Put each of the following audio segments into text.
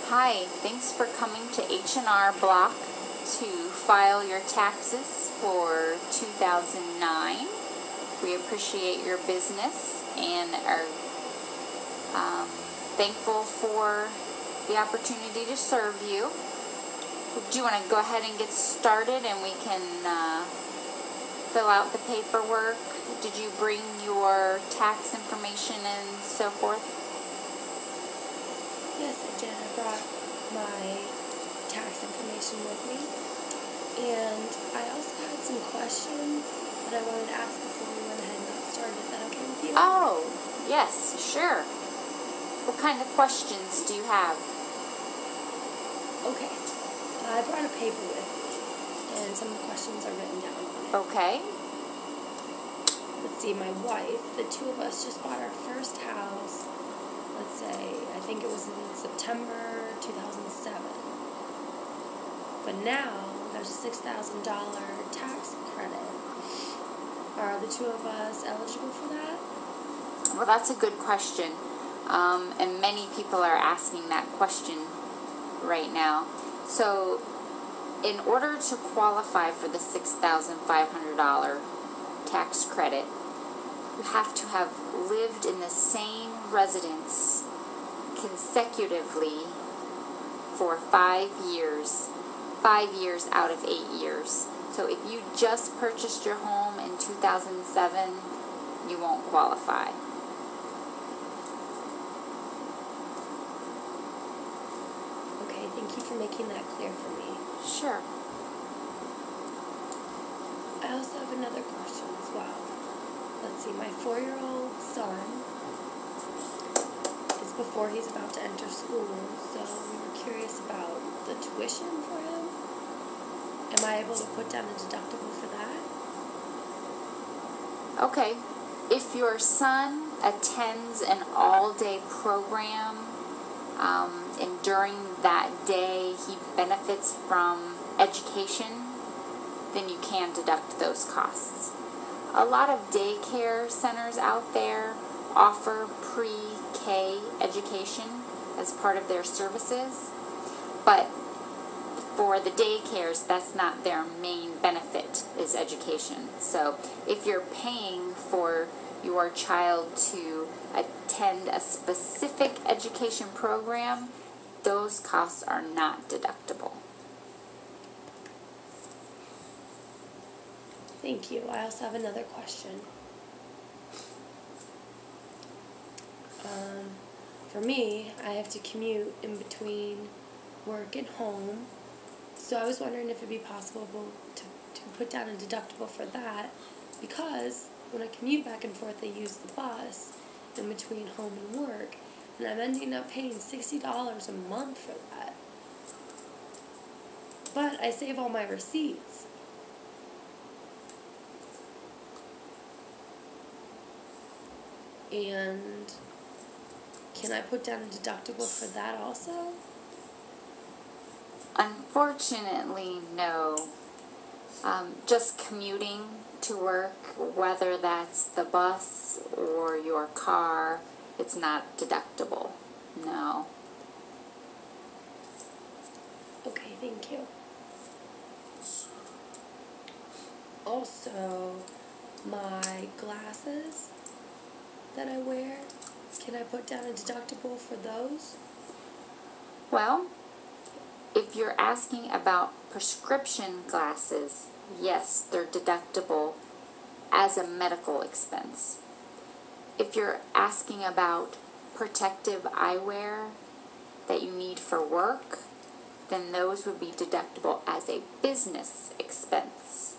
Hi, thanks for coming to H&R Block to file your taxes for 2009. We appreciate your business and are thankful for the opportunity to serve you. Do you want to go ahead and get started and we can fill out the paperwork? Did you bring your tax information and so forth? Yes, I did. I brought my tax information with me. And I also had some questions that I wanted to ask before we went ahead and got started. Is that okay with you? Oh, yes, sure. What kind of questions do you have? Okay. I brought a paper with me, and some of the questions are written down on it. Okay. Let's see, my wife, the two of us just bought our first house, let's say, I think it was in September 2007. But now, there's a $6,000 tax credit. Are the two of us eligible for that? Well, that's a good question. And many people are asking that question right now. So, in order to qualify for the $6,500 tax credit, you have to have lived in the same residence consecutively for 5 years. 5 years out of 8 years. So if you just purchased your home in 2007, you won't qualify. Okay, thank you for making that clear for me. Sure. I also have another question as well. Let's see, my 4-year-old son is before he's about to enter school, so we were curious about the tuition for him. Am I able to put down a deductible for that? Okay. If your son attends an all-day program, and during that day he benefits from education, then you can deduct those costs. A lot of daycare centers out there offer pre-K education as part of their services, but for the daycares, that's not their main benefit, is education. So if you're paying for your child to attend a specific education program, those costs are not deductible. Thank you. I also have another question. For me, I have to commute in between work and home. So I was wondering if it'd be possible to put down a deductible for that, because when I commute back and forth, I use the bus in between home and work, and I'm ending up paying $60 a month for that. But I save all my receipts. And can I put down a deductible for that also? Unfortunately, no. Just commuting to work, whether that's the bus or your car, it's not deductible. No. Okay, thank you. Also, my glasses that I wear, can I put down a deductible for those? Well, if you're asking about prescription glasses, yes, they're deductible as a medical expense. If you're asking about protective eyewear that you need for work, then those would be deductible as a business expense.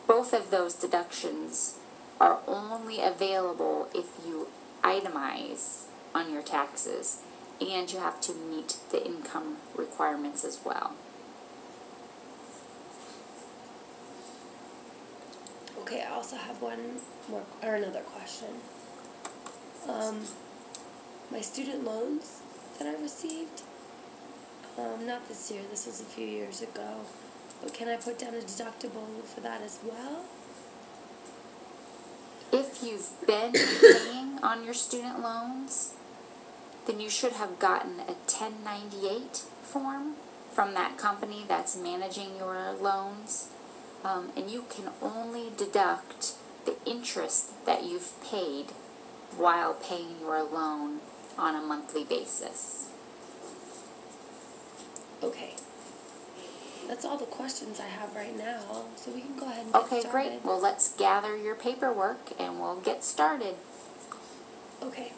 Both of those deductions are only available if you itemize on your taxes, and you have to meet the income requirements as well. Okay, I also have another question. My student loans that I received, not this year, this was a few years ago, but can I put down a deductible for that as well? If you've been paying on your student loans, then you should have gotten a 1098 form from that company that's managing your loans. And you can only deduct the interest that you've paid while paying your loan on a monthly basis. Okay. That's all the questions I have right now, so we can go ahead and get started. Okay, great. Well, let's gather your paperwork and we'll get started. Okay.